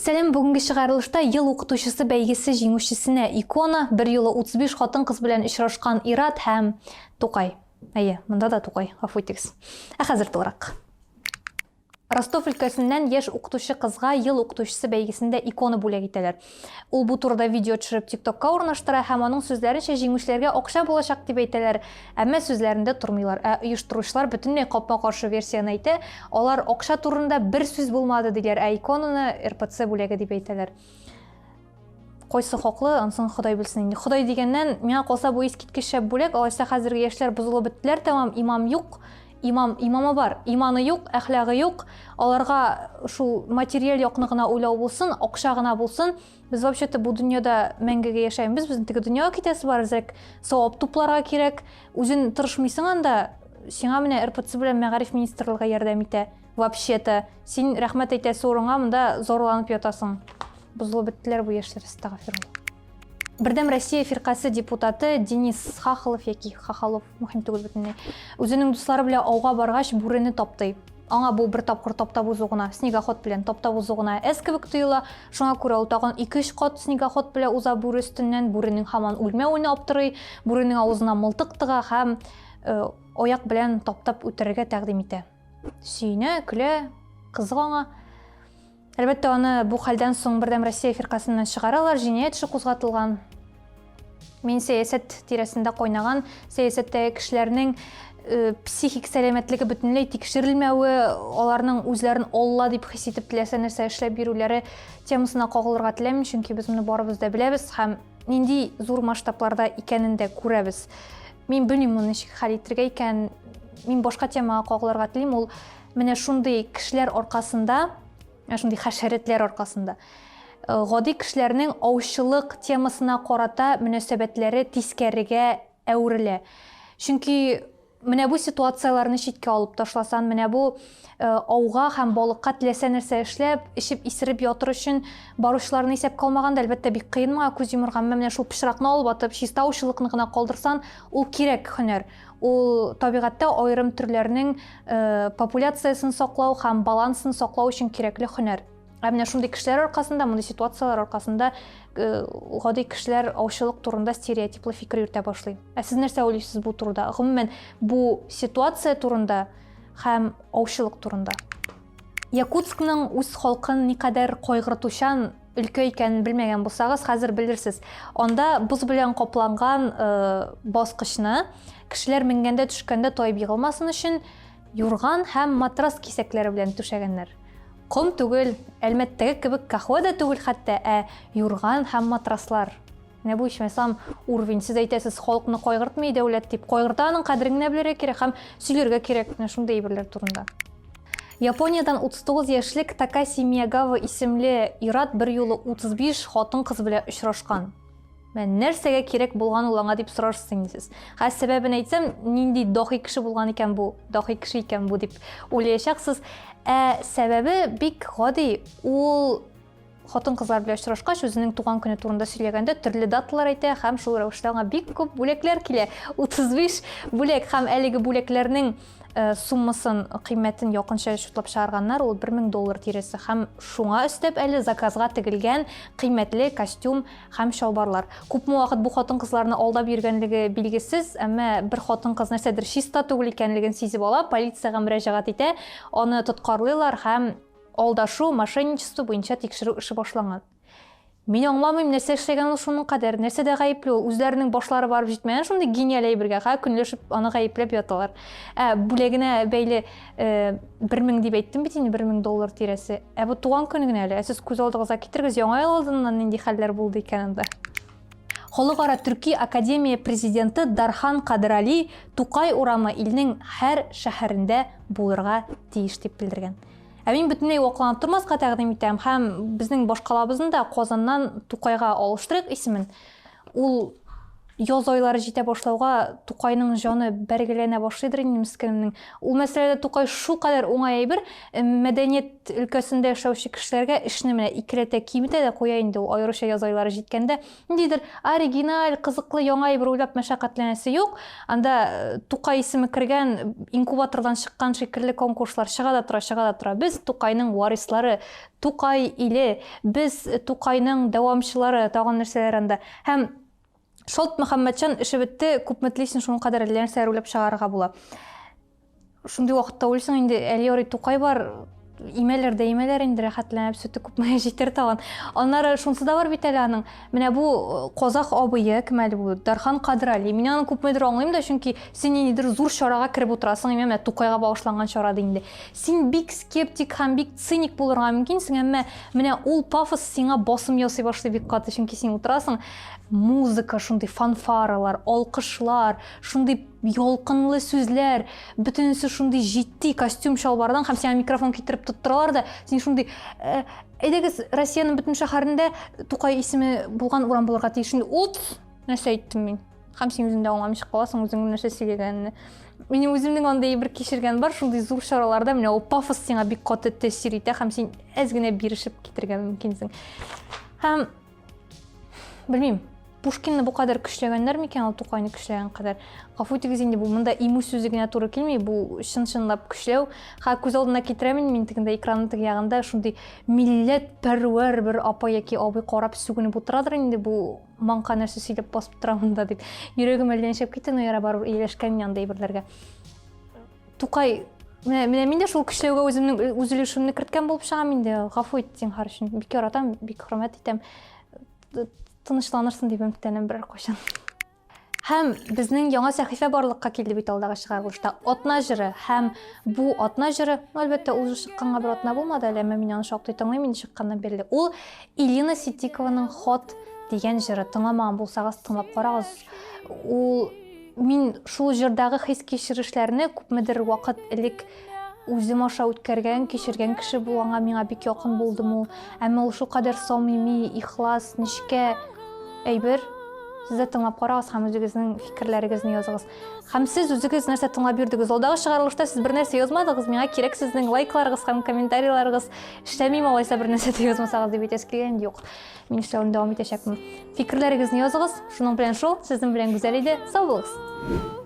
Сәлем, бүгінгі шығарылышта ел оқытушысы бәйгесі жеңушісіне икона, бір юлы 35 қатын қыз білән ұшырашқан Ират һәм Тоқай. Әйе, мұнда да Тоқай, ғафу етіңіз. Қазір толырақ. Ростов өлкәсеннән яшь укытучы кызга ел укытучысы бәйгесендә икона бүләк итәләр. Ул бу турыда видео төшереп TikTokка урнаштыра һәм аның сүзләренчә җиңүчеләргә акча булачак дип әйтәләр. Әмма сүзләрендә тормыйлар. Оештыручылар бөтенләй капма-каршы версияны әйтә. Алар акча турында бер сүз булмады диләр, ә иконаны РПЦ бүләге дип әйтәләр. Койсы хаклы, ансын Ходай белсен инде. Ходай дигәннән миңа калса бу искиткеч шәп бүләк, алайса хәзерге яшьләр бузылып беттеләр, тәмам имам юк. Имамы бар, иманы юк, әхләгы юк, аларга шул материаль якны гына уйлау булсын, акча гына булсын. Без вообще-то бу дөньяда мәңгегә яшәйбез, безнең теге дөньяга китәсе бар, зәк савап тупларга кирәк. Үзен тырышмыйсың анда, сиңа менә РПЦ белән мәгариф министрлыгы ярдәм итә. Вообще-то син рәхмәт әйтәсе урынга монда зорланып ятасың. Бузылып беттеләр бу яшьләр, астагфирулла. Бердәм Россия фиркасы депутаты Денис Хахалов яки Хахалов, мөһим түгел бөтенләй. Үзенең дуслары белән ауга баргач бүрене тапты. Аңа бу бер тапкыр таптап узугына, снегоход белән таптап узугына кебек тоела. Шуңа күрә ул тагын 2-3 кат снегоход белән уза бүре өстеннән, бүренең һаман үлмәвенә аптырый, бүренең авызына мылтык тыга һәм аяк белән таптап үтерергә тәкъдим итә. Сөйнә, көлә, кызык аңа. Әлбәттә, аны бу хәлдән соң Бердәм Россия фиркасыннан чыгаралар, җинаять эше кузгатылган. Мен сәясәт тирәсендә кайнаган, сәясәттәге кешеләрнең психик сәламәтлеге бөтенләй тикшерелмәве, аларның үзләрен Алла дип хис итеп теләсә нәрсә эшләп бирүләре темасына кагылырга теләмим, чөнки без моны барыбыз да беләбез һәм нинди зур масштабларда икәнен дә күрәбез. Мин белмим моны ничек хәл итәргә икән. Мин башка темага кагылырга телим, ул менә шундый кешеләр аркасында, шундый хәшәретләр аркасында гади кешеләрнең аучылык темасына карата мөнәсәбәтләре тискәрегә әверелә. Чөнки менә бу ситуацияларны читкә алып ташласан, менә бу ауга һәм балыкка теләсә нәрсә эшләп, ишеп исереп ятыр өчен баручыларны исәпкә алмаганда, әлбәттә бик кыен моңа күз йомырга, менә шул пычракны алып атып, чиста аучылыкны гына калдырсан, ул кирәк һөнәр. Ул табигатьтә айрым төрләрнең популяциясын саклау һәм балансын саклау өчен кирәкле һөнәр. Менә шундый кешеләр аркасында, мондый ситуациялар аркасында гади кешеләр аучылык турында стереотиплы фикер йөртә башлый. Сез нәрсә уйлыйсыз бу турыда? Гомумән, бу ситуация турында һәм аучылык турында. Якутскның үз халкын никадәр кайгыртучан өлкә икәнен белмәгән булсагыз, хәзер белерсез. Анда буз белән капланган баскычны кешеләр менгәндә төшкәндә таеп егылмасын өчен юрган һәм матрас кисәкләре белән түшәгәннәр. Ком түгел, әлмәттәге кебек кахва да түгел хәтта, юрган һәм матраслар. Менә бу ичмасам уровень, сез әйтәсез, халыкны кайгыртмый дәүләт дип, кайгыртаның кадерен белергә кирәк һәм сөйләргә кирәк менә шундый әйберләр турында. Япониядән 39 яшьлек Такаси Миягава исемле Ират бер юлы 35 хатын кыз белән очрашкан. Мен нәрсәгә кирәк булган ул аңа дип сорарсыз сез. Сәбәбен әйтсәм, нинди дахи кеше булган икән бу, дахи кеше икән бу дип уйлаячаксыз. Сәбәбе бик гади. Ул хатын кызлар белән очрашкач, үзенең туган көне турында сөйләгәндә төрле даталар әйтә һәм шул рәвештә аңа бик күп бүләкләр килә. 35 бүләк һәм әлеге бүләкләрнең суммасын, кыйммәтен якынча шутлап чыгарганнар, ул $1000 тирәсе һәм шуңа өстәп әле заказга тегелгән кыйммәтле костюм һәм шалбарлар. Күпме вакыт бу хатын кызларны алдап йөргәнлеге билгесез, әмма бер хатын кыз нәрсәдер чиста түгел икәнлеген сизеп ала, полициягә мөрәҗәгать итә, аны тоткарлыйлар һәм алдашу, мошенничество буенча тикшерү эше башланган. Мин аңламыйм, нәрсә эшләгән ул шуның кадәр, нәрсәдә гаепле ул, үзләренең башлары барып җитмәгән, шундый гениаль әйбергә көнләшеп аны гаепләп яталар. Бүләгенә бәйле 1000 дип әйттем бит инде, $1000 тирәсе. Бу туган көне генә әле. Сез күз алдыгызга китергез, яңа ел алдыннан нинди хәлләр булды икән анда. Халыкара Төрки Академия президенты Дархан Кадырали Тукай урамы илнең һәр шәһәрендә булырга тиеш дип белдергән. Мин бөтенләй вакланып тормаска тәкъдим итәм һәм безнең башкалабызны да Казаннан Тукайга алыштырык исемен. Ул яз айлары җитә башлауга Тукайның жаны бәргеләнә башлыйдыр инде мискенемнең. Ул мәсьәләдә Тукай шулкадәр уңай әйбер, мәдәният өлкәсендә эшләүче кешеләргә эшне менә икеләтә киметә дә куя инде ул аеруча яз айлары җиткәндә. Ниндидер оригиналь, кызыклы яңа әйбер уйлап мәшәкатьләнәсе юк. Анда Тукай исеме кергән инкубатордан чыккан шикелле конкурслар чыга да тора. Без Тукайның варислары, Тукай иле, без Тукайның дәвамчылары, тагын нәрсәләр анда. Һәм Шолт Мөхәммәтҗан эше бетте, күпме телисең шуның кадәр нәрсәләр уйлап чыгарырга була. Шундый вакытта уйлыйсың инде Әлиори Тукай бар, имәләр инде рәхәтләнеп сөте күпме җитер тагын. Аннары шунсы да бар бит әле аның. Менә бу Казак абые, кем әле бу? Дархан Кадрали. Мин аны күпмедер аңлыйм да, чөнки син ниндидер зур чарага кирип утырасың, менә Тукайга багышланган чарада инде. Син бик скептик һәм бик циник булырга мөмкинсең, әмма менә ул пафос сиңа басым ясый башлый бик каты, чөнки син утырасың, музыка, шундый фанфаралар, алкышлар, шундый ялкынлы сүзләр, бөтенесе шундый җитди костюм шалбардан һәм сиңа микрофон китереп тоттыралар да, син шундый әйдәгез Россиянең бөтен шәһәрендә Тукай исеме булган урам булырга тиеш. Ут нәрсә әйттем мин? Һәм син үзең дә аңламыйча каласың, үзең нәрсә сөйләгәнне. Минем үземнең андай бер кичергән бар, шундый зур чараларда менә ул пафос сиңа бик каты тәэсир итә һәм син әз генә бирешеп китергә мөмкинсең. Һәм белмим, Пушкинны бу кадәр көчләгәннәр микән, ул Тукайны көчләгән кадәр. Гафу итегез инде, бу монда иму сүзе генә туры килми, бу чын-чынлап көчләү. Күз алдына китерәмен мин тегендә экранның теге ягында шундый милләт пәрвәр бер апа яки абый карап сүгенеп утырадыр инде, бу манка нәрсә сөйләп басып тора монда дип. Йөрәгем әллә ничек китте, но яра барып ияләшкән янда әйберләргә. Тукай менә мин дә шул көчләүгә үземнең үзелешемне керткән булып чыгам инде. Гафу итсең харышын. Бик яратам, бик хөрмәт итәм. Тынычланырсың дип өметләнәм бер кайчан. Һәм безнең яңа сәхифә барлыкка килде бит алдагы чыгарылышта. Атна җыры һәм бу атна җыры, әлбәттә, ул чыкканга бер атна булмады әле, әмма мин аны шактый тыңлыйм инде чыкканнан бирле. Ул Илина Ситикованың Хот дигән җыры. Тыңламаган булсагыз, тыңлап карагыз. Ул мин шул җырдагы хис кичерешләрне күпмедер вакыт элек үзем аша үткәргән, кичергән кеше булганга миңа бик якын булдым ул. Әмма ул шул кадәр самими, ихлас, нечкә әйбер. Сез дә тыңлап карагыз һәм үзегезнең фикерләрегезне языгыз. Һәм сез үзегез нәрсә тыңлап йөрдегез? Алдагы чыгарылышта сез бер нәрсә язмадыгыз, миңа кирәк сезнең лайкларыгыз һәм комментарийларыгыз. Эшләмим алайса бер нәрсә язмасагыз дип әйтәсе килгән юк. Мин эшләүне дәвам итәчәкмен. Фикерләрегезне языгыз. Шуның белән шул, сезнең белән гүзәл иде. Сау булыгыз.